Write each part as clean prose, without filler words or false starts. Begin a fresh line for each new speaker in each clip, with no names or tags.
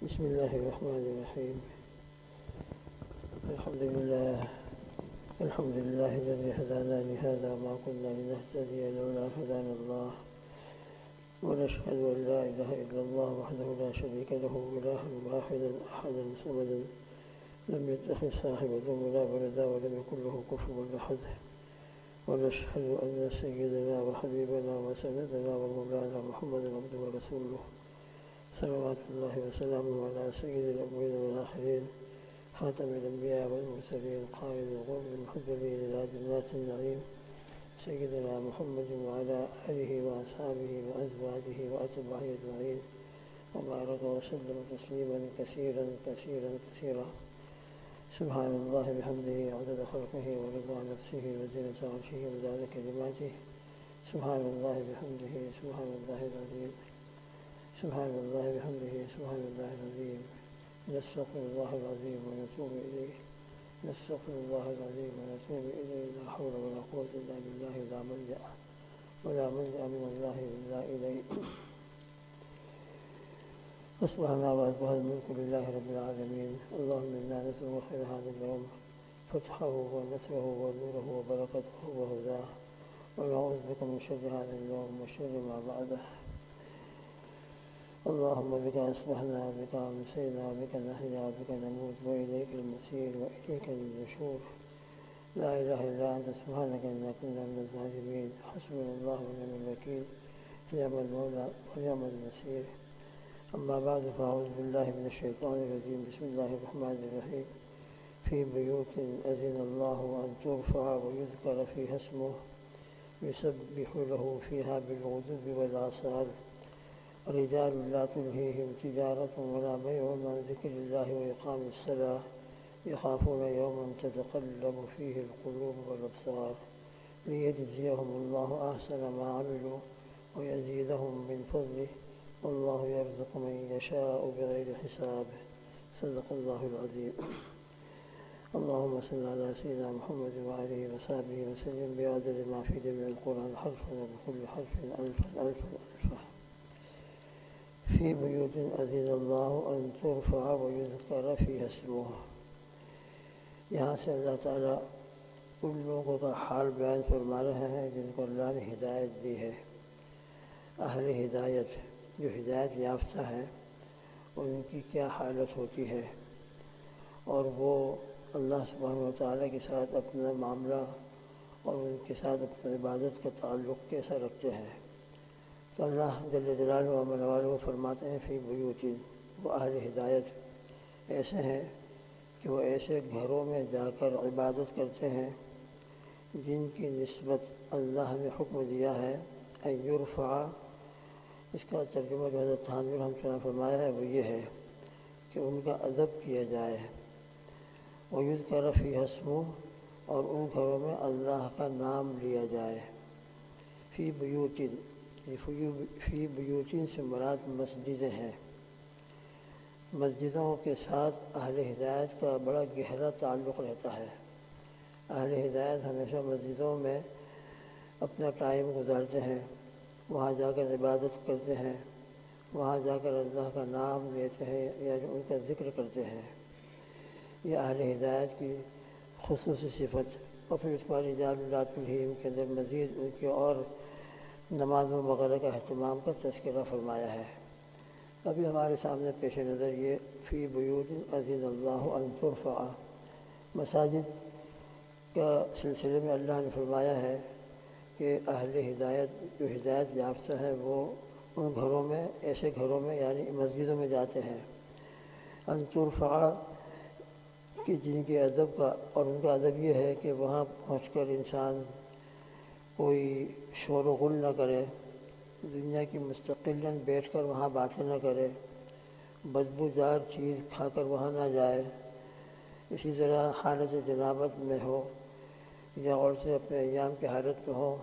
بسم الله الرحمن الرحيم. الحمد لله الذي هدانا لهذا ما كنا لنهتدي لولا هدانا الله، ونشهد أن لا إله إلا الله وحده لا شريك له إلها واحدا أحدا صمدا لم يتخذ صاحبة ولا ولدا ولم يكن له كفوا أحد، ونشهد أن سيدنا وحبيبنا وسندنا ومولانا محمدا عبده ورسوله صلوات الله وسلامه على سيد الأولين والآخرين خاتم الأنبياء والمرسلين قائد الغر المحجلين إلى جنات النعيم سيدنا محمد وعلى آله وأصحابه وأزواجه وأتباعه أجمعين، وبارك وسلم تسليما كثيرا كثيرا كثيرا. سبحان الله بحمده عدد خلقه ورضا نفسه وزنة عرشه ومداد كلماته. سبحان الله بحمده سبحان الله العظيم. سبحان الله بحمده سبحان الله العظيم. نستغفر الله العظيم ونتوب إليه. نستغفر الله العظيم ونتوب إليه. لا حول ولا قوة إلا بالله. ولا ملجأ من الله إلا إليه. أصبحنا وأصبح الملك لله رب العالمين. اللهم إنا نسألك خير هذا اليوم، فتحه ونصره ونوره وبركته وهداه، ونعوذ بك من شر هذا اليوم وشر ما بعده. اللهم بك أصبحنا وبك أمسينا وبك نحيا وبك نموت وإليك المصير وإليك النشور. لا إله إلا أنت سبحانك إنا كنا من الظالمين. حسبنا الله ونعم الوكيل. نعم المولى ونعم النصير. أما بعد، فأعوذ بالله من الشيطان الرجيم. بسم الله الرحمن الرحيم. في بيوت أذن الله أن ترفع ويذكر فيها اسمه يسبح له فيها بالغدو والآصال رجال لا تلهيهم تجارة ولا بيع عن ذكر الله وإقام الصلاة يخافون يوما تتقلب فيه القلوب والأبصار ليجزيهم الله أحسن ما عملوا ويزيدهم من فضله والله يرزق من يشاء بغير حساب. صدق الله العظيم. اللهم صل على سيدنا محمد وآله وصحبه وسلم بعدد ما في جميع القرآن حرفا وبكل حرف ألفا ألفا ألفا. في بيوت أذن الله أن ترفع ويذكر فيها اسمه. یہاں سے اللہ تعالیٰ ان لوگوں کا حال بیان فرما رہے ہیں جن کو اللہ نے ہدایت دی ہے. اہل ہدایت جو ہدایت یافتہ ہیں ان کی کیا حالت ہوتی ہے، اور وہ اللہ سبحانہ و تعالیٰ کے ساتھ اپنا معاملہ اور ان کے ساتھ اپنی عبادت کا تعلق کیسا رکھتے ہیں. تو اللہ جل جلالہ و عز و جل فرماتے ہیں فی بیوت، وہ اہل ہدایت ایسے ہیں کہ وہ ایسے گھروں میں جا کر عبادت کرتے ہیں جن کی نسبت اللہ نے حکم دیا ہے ان یرفع. اس کا ترجمہ جو حضرت تھانوی رحمۃ اللہ فرمایا ہے وہ یہ ہے کہ ان کا ادب کیا جائے. وَيُذْكَرَ فِيهَا اسْمُهُ، اور ان گھروں میں اللہ کا نام لیا جائے. فی بیوتین سے مراد مسجدیں ہیں. مسجدوں کے ساتھ اہل ہدایت کا بڑا گہرا تعلق رہتا ہے. اہل ہدایت ہمیشہ مسجدوں میں اپنا ٹائم گزارتے ہیں، وہاں جا کر عبادت کرتے ہیں، وہاں جا کر اللہ کا نام لیتے ہیں یا ان کا ذکر کرتے ہیں. یہ اہل ہدایت کی خصوصی صفت. اور پھر اس کو رجال لا تلہیہم کے اندر مزید ان کی اور نمازوں وغیرہ کا اہتمام کا تذکرہ فرمایا ہے. ابھی ہمارے سامنے پیش نظر یہ فی بیوت اذن اللہ ان ترفع، مساجد کا سلسلے میں اللہ نے فرمایا ہے کہ اہل ہدایت جو ہدایت یافتہ ہیں وہ ان گھروں میں، ایسے گھروں میں یعنی مسجدوں میں جاتے ہیں. ان ترفع کہ جن کے ادب کا، اور ان کا ادب یہ ہے کہ وہاں پہنچ کر انسان کوئی شور و غل نہ کرے، دنیا کی مستقلاً بیٹھ کر وہاں باتیں نہ کرے، بدبودار چیز کھا کر وہاں نہ جائے. اسی طرح حالت جنابت میں ہو یا عورتیں اپنے ایام کی حالت میں ہوں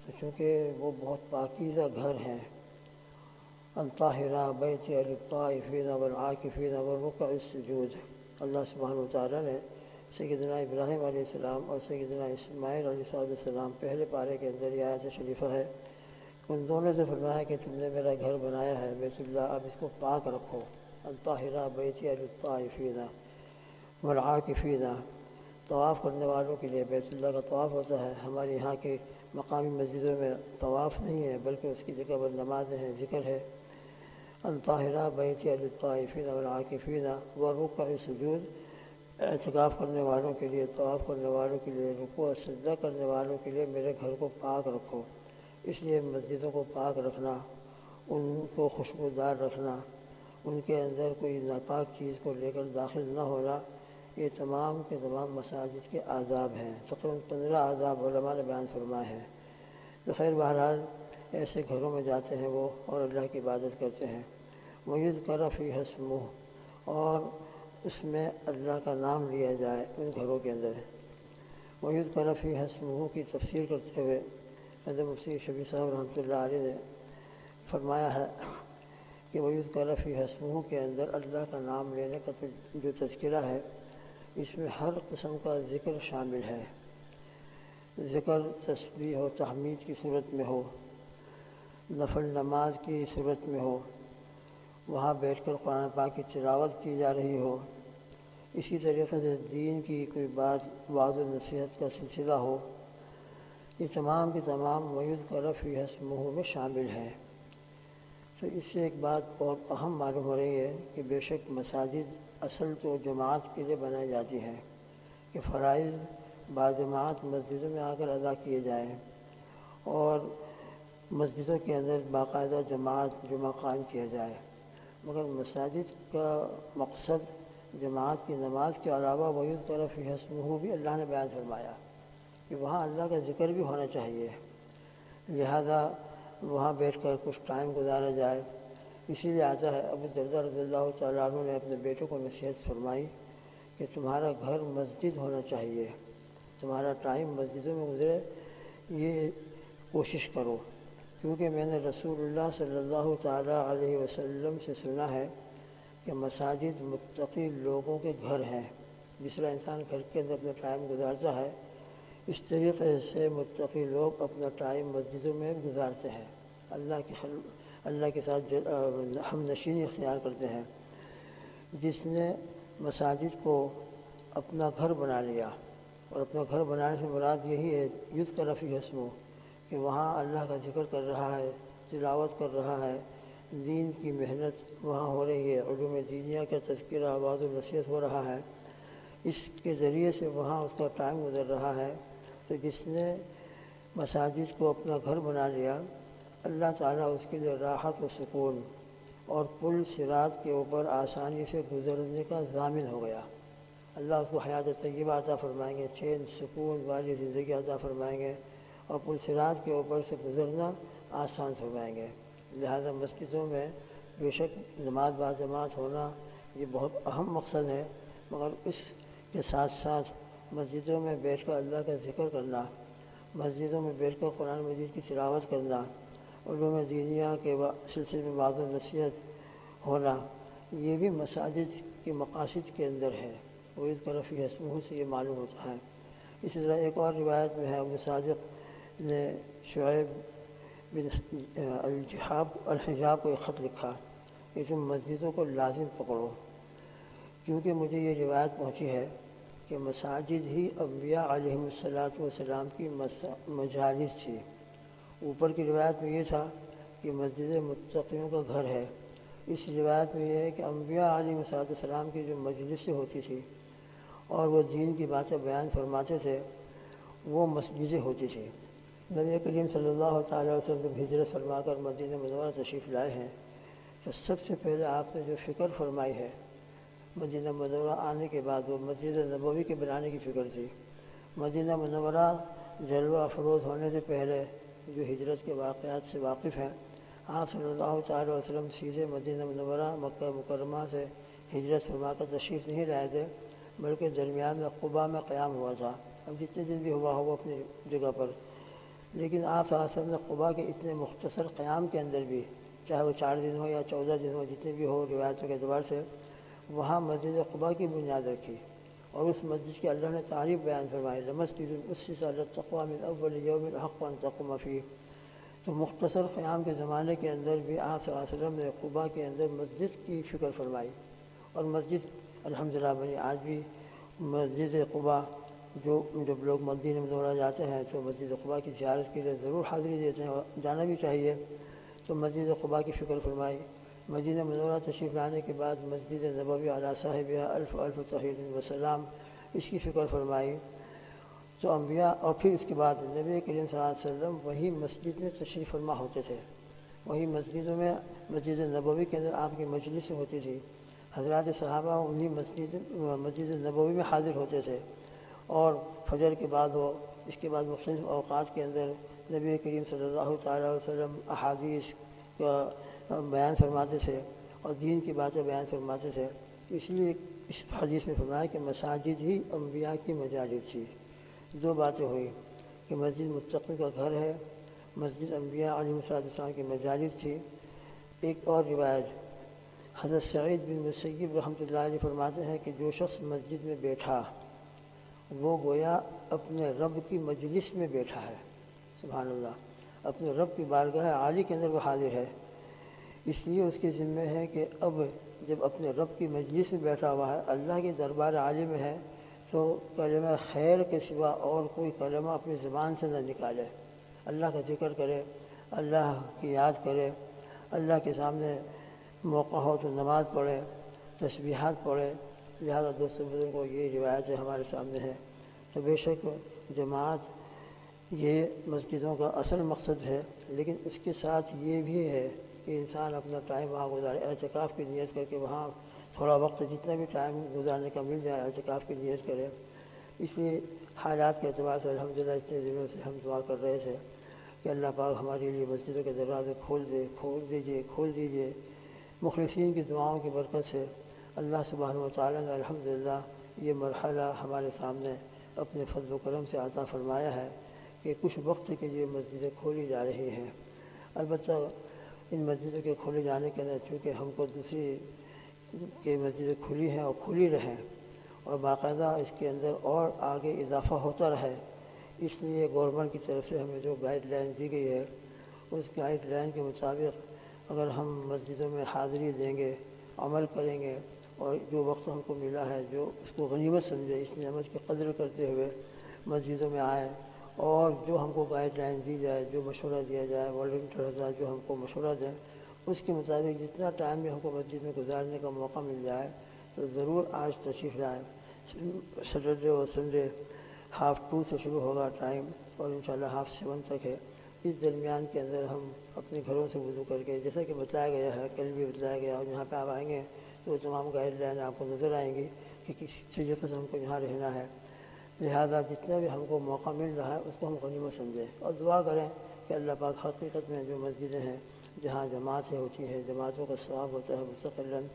تو چونکہ وہ بہت پاکیزہ گھر ہیں. ان طاہرہ بیت للطائفین والعاکفین والرکع السجود. اللہ سبحانہ و تعالیٰ نے سیدنا ابراہیم علیہ السلام اور سیدنا اسماعیل علیہ السلام پہلے پارے کے اندر یہ آیت شریفہ ہے، ان دونوں سے فرمایا کہ تم نے میرا گھر بنایا ہے بیت اللہ، اب اس کو پاک رکھو. ان طاہرا بیتی للطائفین والعاکفین، طواف کرنے والوں کے لیے بیت اللہ کا طواف ہوتا ہے۔ ہمارے یہاں کے مقامی مسجدوں میں طواف نہیں ہے بلکہ اس کی جگہ پر نمازیں ہیں، ذکر ہے۔ ان طاہرا بیتی للطائفین والعاکفین والرکع سجود، اعتکاف کرنے والوں کے لیے، طواف کرنے والوں کے لیے، رکوع سجدہ کرنے والوں کے لیے میرے گھر کو پاک رکھو۔ اس لیے مسجدوں کو پاک رکھنا، ان کو خوشبودار رکھنا، ان کے اندر کوئی ناپاک چیز کو لے کر داخل نہ ہونا، یہ تمام کے تمام مساجد کے آداب ہیں۔ تقریباً 15 آداب علماء نے بیان فرمائے ہیں۔ تو خیر بہرحال ایسے گھروں میں جاتے ہیں وہ اور اللہ کی عبادت کرتے ہیں۔ وَيُذْكَرَ فِيهَا اسْمُهُ، اور اس میں اللہ کا نام لیا جائے ان گھروں کے اندر۔ وَيُذْكَرَ فِيهَا اسْمُهُ کی تفسیر کرتے ہوئے حضرت مفتی شفیع صاحب رحمۃ اللہ علیہ نے فرمایا ہے کہ وَيُذْكَرَ فِيهَا اسْمُهُ کے اندر اللہ کا نام لینے کا جو تذکرہ ہے، اس میں ہر قسم کا ذکر شامل ہے۔ ذکر تسبیح و تحمید کی صورت میں ہو، نفل نماز کی صورت میں ہو، وہاں بیٹھ کر قرآن پاک کی تلاوت کی جا رہی ہو، اسی طریقے سے دین کی کوئی بات وعظ و نصیحت کا سلسلہ ہو، یہ تمام کے تمام وَيُذْكَرَ فِيهَا اسْمُهُ میں شامل ہیں۔ تو اس سے ایک بات بہت اہم معلوم ہو رہی ہے کہ بے شک مساجد اصل تو جماعت کے لیے بنائی جاتی ہیں کہ فرائض باجماعت مسجدوں میں آ کر ادا کیے جائیں، اور مسجدوں کے اندر باقاعدہ جماعت جمعہ قائم کیا جائے۔ مگر مساجد کا مقصد جماعت کی نماز کے علاوہ وَيُذْكَرَ فِيهَا اسْمُهُ بھی اللہ نے بیان فرمایا کہ وہاں اللہ کا ذکر بھی ہونا چاہیے، لہذا وہاں بیٹھ کر کچھ ٹائم گزارا جائے۔ اسی لیے آتا ہے ابو درداء رضی اللہ تعالیٰ عنہ نے اپنے بیٹوں کو نصیحت فرمائی کہ تمہارا گھر مسجد ہونا چاہیے، تمہارا ٹائم مسجدوں میں گزرے، یہ کوشش کرو، کیونکہ میں نے رسول اللہ صلی اللہ تعالیٰ علیہ وسلم سے سنا ہے کہ مساجد متقی لوگوں کے گھر ہیں۔ جس طرح انسان گھر کے اندر اپنا ٹائم گزارتا ہے، اس طریقے سے متقی لوگ اپنا ٹائم مسجدوں میں گزارتے ہیں، اللہ کے ساتھ ہم نشینی اختیار کرتے ہیں۔ جس نے مساجد کو اپنا گھر بنا لیا، اور اپنا گھر بنانے سے مراد یہی ہے یذکر فیہ اسمہ، کہ وہاں اللہ کا ذکر کر رہا ہے، تلاوت کر رہا ہے، دین کی محنت وہاں ہو رہی ہے، علوم دینیہ کا تذکرہ وعظ و نصیحت ہو رہا ہے، اس کے ذریعے سے وہاں اس کا ٹائم گزر رہا ہے۔ تو جس نے مساجد کو اپنا گھر بنا لیا، اللہ تعالیٰ اس کے لیے راحت و سکون اور پل صراط کے اوپر آسانی سے گزرنے کا ضامن ہو گیا۔ اللہ اس کو حیات طیبہ عطا فرمائیں گے، چین سکون والی زندگی عطا فرمائیں گے، اور پل صراط کے اوپر سے گزرنا آسان فرمائیں گے۔ لہذا مسجدوں میں بے شک نماز باجماعت ہونا یہ بہت اہم مقصد ہے، مگر اس کے ساتھ ساتھ مسجدوں میں بیٹھ کر اللہ کا ذکر کرنا، مسجدوں میں بیٹھ کر قرآن مجید کی تلاوت کرنا، علوم دینیہ کے سلسلے میں وعظ و نصیحت ہونا، یہ بھی مساجد کے مقاصد کے اندر ہے۔ وَيُذْكَرَ فِيهَا اسْمُهُ سے یہ معلوم ہوتا ہے۔ اسی طرح ایک اور روایت میں ہے، ابو صادق نے شعیب بن الحجاب کو ایک خط لکھا کہ تم مسجدوں کو لازم پکڑو، کیونکہ مجھے یہ روایت پہنچی ہے کہ مساجد ہی انبیاء علیہم السلام کی مجالس تھی۔ اوپر کی روایت میں یہ تھا کہ مسجد متقیوں کا گھر ہے، اس روایت میں یہ ہے کہ انبیاء علیہ السلام کی جو مجلسیں ہوتی تھی اور وہ دین کی باتیں بیان فرماتے تھے، وہ مسجدیں ہوتی تھیں۔ نبی کریم صلی اللہ تعالیٰ علیہ وسلم جب ہجرت فرما کر مدینہ منورہ تشریف لائے ہیں، تو سب سے پہلے آپ نے جو فکر فرمائی ہے مدینہ منورہ آنے کے بعد، وہ مسجد نبوی کے بنانے کی فکر تھی۔ مدینہ منورہ جلوہ افروز ہونے سے پہلے جو ہجرت کے واقعات سے واقف ہیں، آپ صلی اللہ تعالیٰ علیہ وسلم سیدھے مدینہ منورہ مکہ مکرمہ سے ہجرت فرما کر تشریف نہیں لائے تھے، بلکہ درمیان میں قباء میں قیام ہوا تھا۔ اب جتنے دن بھی ہوا ہو اپنی جگہ پر، لیکن آپ صلی اللہ علیہ وسلم نے قباء کے اتنے مختصر قیام کے اندر بھی، چاہے وہ 4 دن ہو یا 14 دن ہو، جتنے بھی ہو روایتوں کے اعتبار سے، وہاں مسجد قباء کی بنیاد رکھی، اور اس مسجد کی اللہ نے تعریف بیان فرمائی، لمسجد اسس علی التقوی من اول یوم احق ان تقوم فیہ، تو مختصر قیام کے زمانے کے اندر بھی آپ صلی اللہ علیہ وسلم نے قباء کے اندر مسجد کی فکر فرمائی، اور مسجد الحمدللہ بنی آج بھی مسجد قباء جو جب لوگ مدینہ منورہ جاتے ہیں تو مسجد قباء کی زیارت کے لیے ضرور حاضری دیتے ہیں، اور جانا بھی چاہیے۔ تو مسجد قباء کی فکر فرمائی۔ مدینہ منورہ تشریف لانے کے بعد مسجد نبوی علی صاحبہ الف الف تحیۃ وسلام اس کی فکر فرمائی۔ تو انبیاء، اور پھر اس کے بعد نبی کریم صلی اللہ علیہ وسلم وہی مسجد میں تشریف فرما ہوتے تھے، وہی مسجدوں میں، مسجد نبوی کے اندر آپ کی مجلس ہوتی تھی، حضرات صحابہ انہی مسجد نبوی میں حاضر ہوتے تھے، اور فجر کے بعد ہو، اس کے بعد مختلف اوقات کے اندر نبی کریم صلی اللہ تعالیٰ علیہ وسلم احادیث کا بیان فرماتے تھے اور دین کی باتیں بیان فرماتے تھے۔ اس لیے اس حدیث میں فرمایا کہ مساجد ہی انبیاء کی مجالس تھی۔ دو باتیں ہوئی کہ مسجد متقین کا گھر ہے، مسجد انبیاء علیہ السلام کی مجالس تھی۔ ایک اور روایت حضرت سعید بن مسیب رحمۃ اللہ علیہ فرماتے ہیں کہ جو شخص مسجد میں بیٹھا وہ گویا اپنے رب کی مجلس میں بیٹھا ہے، سبحان اللہ، اپنے رب کی بارگاہ عالی کے اندر وہ حاضر ہے۔ اس لیے اس کے ذمہ ہے کہ اب جب اپنے رب کی مجلس میں بیٹھا ہوا ہے، اللہ کے دربار عالی میں ہے، تو کلمہ خیر کے سوا اور کوئی کلمہ اپنی زبان سے نہ نکالے، اللہ کا ذکر کرے، اللہ کی یاد کرے، اللہ کے سامنے موقع ہو تو نماز پڑھے، تسبیحات پڑھے۔ لہذا دوستوں بزرگوں، یہ روایتیں ہمارے سامنے ہیں۔ تو بے شک جماعت یہ مسجدوں کا اصل مقصد ہے، لیکن اس کے ساتھ یہ بھی ہے کہ انسان اپنا ٹائم وہاں گزارے، اعتکاف کی نیت کر کے وہاں تھوڑا وقت جتنا بھی ٹائم گزارنے کا مل جائے اعتکاف کی نیت کرے۔ اس لیے حالات کے اعتبار سے الحمدللہ اتنے دنوں سے ہم دعا کر رہے تھے کہ اللہ پاک ہمارے لیے مسجدوں کے دروازے کھول دیجیے۔ مخلصین کی دعاؤں کی برکت سے اللہ سبحانہ و تعالیٰ نے الحمدللہ یہ مرحلہ ہمارے سامنے اپنے فضل و کرم سے عطا فرمایا ہے کہ کچھ وقت کے لیے مسجدیں کھولی جا رہی ہیں۔ البتہ ان مسجدوں کے کھولے جانے کے اندر چونکہ ہم کو دوسری کہ مسجدیں کھلی ہیں اور کھلی رہیں اور باقاعدہ اس کے اندر اور آگے اضافہ ہوتا رہے، اس لیے گورنمنٹ کی طرف سے ہمیں جو گائیڈ لائن دی گئی ہے اس گائیڈ لائن کے مطابق اگر ہم مسجدوں میں حاضری دیں گے، عمل کریں گے، اور جو وقت ہم کو ملا ہے جو اس کو غنیمت سمجھے، اس نعمت کی قدر کرتے ہوئے مسجدوں میں آئیں، اور جو ہم کو گائیڈ لائن دی جائے، جو مشورہ دیا جائے، والنٹیئر حضرات جو ہم کو مشورہ دیں، اس کے مطابق جتنا ٹائم بھی ہم کو مسجد میں گزارنے کا موقع مل جائے تو ضرور آج تشریف لائیں۔ سیٹرڈے اور سنڈے 2:30 سے شروع ہوگا ٹائم، اور انشاءاللہ 7:30 تک ہے۔ اس درمیان کے اندر ہم اپنے گھروں سے وضو کر کے، جیسا کہ بتایا گیا ہے، کل بھی بتایا گیا، اور یہاں پہ آپ آئیں گے تو تمام گائیڈ لائن آپ کو نظر آئیں گی کہ کس طریقے سے ہم کو یہاں رہنا ہے۔ لہذا جتنا بھی ہم کو موقع مل رہا ہے اس کو ہم غنیمت سمجھیں اور دعا کریں کہ اللہ پاک حقیقت میں جو مسجدیں ہیں جہاں جماعتیں ہوتی ہیں، جماعتوں کا ثواب ہوتا ہے مستقلاً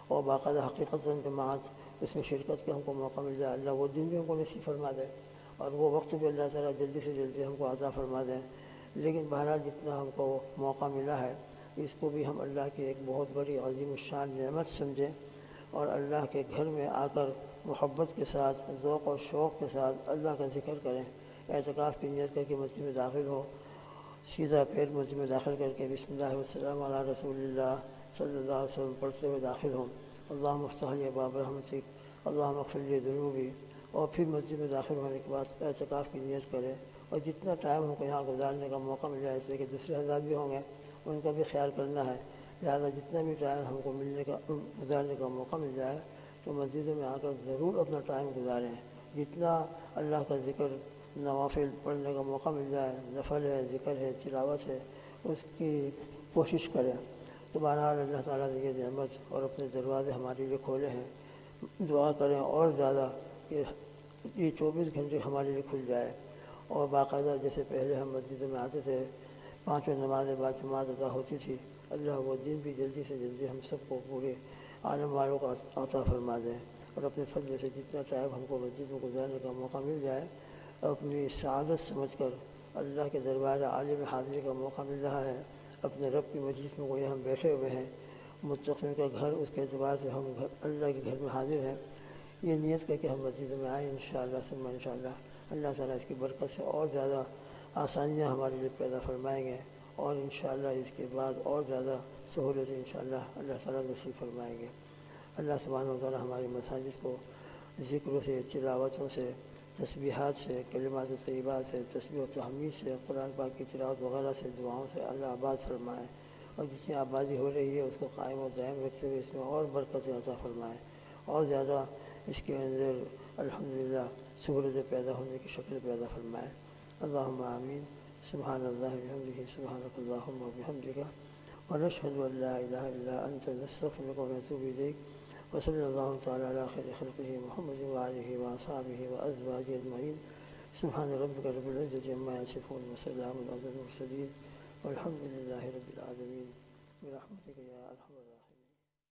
اور باقاعدہ حقیقتاً جماعت اس میں شرکت کا ہم کو موقع مل جائے، اللہ وہ دن بھی ہم کو نصیب فرما دے اور وہ وقت بھی اللہ تعالیٰ جلدی سے جلدی ہم کو عطا فرما دیں۔ لیکن بہرحال جتنا ہم کو موقع ملا ہے اس کو بھی ہم اللہ کی ایک بہت بڑی عظیم الشان نعمت سمجھیں، اور اللہ کے گھر میں آ کر محبت کے ساتھ، ذوق اور شوق کے ساتھ اللہ کا ذکر کریں، اعتکاف کی نیت کر کے مسجد میں داخل ہو، سیدھا پیر مسجد میں داخل کر کے بسم اللہ والسلام علی رسول اللہ صلی اللہ علیہ وسلم پڑھتے ہوئے داخل ہوں، اللہم افتح لی ابواب رحمتک، اللہم اغفر لی ذنوبی، اور پھر مسجد میں داخل ہونے کے بعد اعتکاف کی نیت کریں، اور جتنا ٹائم ہم کو یہاں گزارنے کا موقع مل جائے، اس لیے کہ دوسرے حضرات بھی ہوں گے ان کا بھی خیال کرنا ہے، لہٰذا جتنا بھی ٹائم ہم کو گزارنے کا موقع مل جائے تو مسجدوں میں آ کر ضرور اپنا ٹائم گزاریں۔ جتنا اللہ کا ذکر نوافل پڑھنے کا موقع مل جائے، نفل ہے، ذکر ہے، تلاوت ہے، اس کی کوشش کریں۔ تو بہرحال اللہ تعالیٰ نے یہ نعمت اور اپنے دروازے ہمارے لیے کھولے ہیں، دعا کریں اور زیادہ کہ یہ 24 گھنٹے ہمارے لیے کھل جائے، اور باقاعدہ جیسے پہلے ہم مسجدوں میں آتے تھے، 5 نمازیں بعد جماعت ادا ہوتی تھی، اللہ وہ دن بھی جلدی سے جلدی ہم سب کو پورے عالم والوں کو عطا فرما دیں، اور اپنے فضل سے جتنا ٹائم ہم کو مسجد میں گزارنے کا موقع مل جائے اپنی سعادت سمجھ کر اللہ کے دربار عالی میں حاضری کا موقع مل رہا ہے، اپنے رب کی مجلس میں کوئی ہم بیٹھے ہوئے ہیں، متقین کا گھر اس کے اعتبار سے ہم اللہ کے گھر میں حاضر ہیں، یہ نیت کر کے ہم مسجد میں آئیں انشاءاللہ ثم انشاءاللہ اللہ تعالیٰ اس کی برکت سے اور زیادہ آسانیاں ہمارے لیے پیدا فرمائیں گے اور انشاءاللہ اس کے بعد اور زیادہ سہولت انشاءاللہ اللہ تعالیٰ نصیب فرمائیں گے۔ اللہ سبحانہ و تعالیٰ ہمارے مساجد کو ذکروں سے، تلاوتوں سے، تسبیحات سے، کلمات طیبات سے، تسبیح و تحمید سے، قرآن پاک کی تلاوت وغیرہ سے، دعاؤں سے اللہ آباد فرمائے، اور جتنی آبادی ہو رہی ہے اس کو قائم و دائم رکھتے ہوئے اس میں اور برکت عطا فرمائے، اور زیادہ اس کے اندر الحمدللہ سہولتیں پیدا ہونے کی شکل پیدا فرمائے۔ اللہم آمین۔ سبحان اللہ بحمدہ، سبحانک اللہم و بحمدک، ونشہد ان لا الہ الا انت، نستغفرک ونتوب الیک، وصلی اللہ تعالی علی خیر خلقہ محمد وآلہ واصحابہ وازواجہ اجمعین۔ سبحان ربک رب العزۃ عما یصفون، وسلام علی المرسلین، والحمد للہ رب العالمین، برحمتک یا ارحم الراحمین۔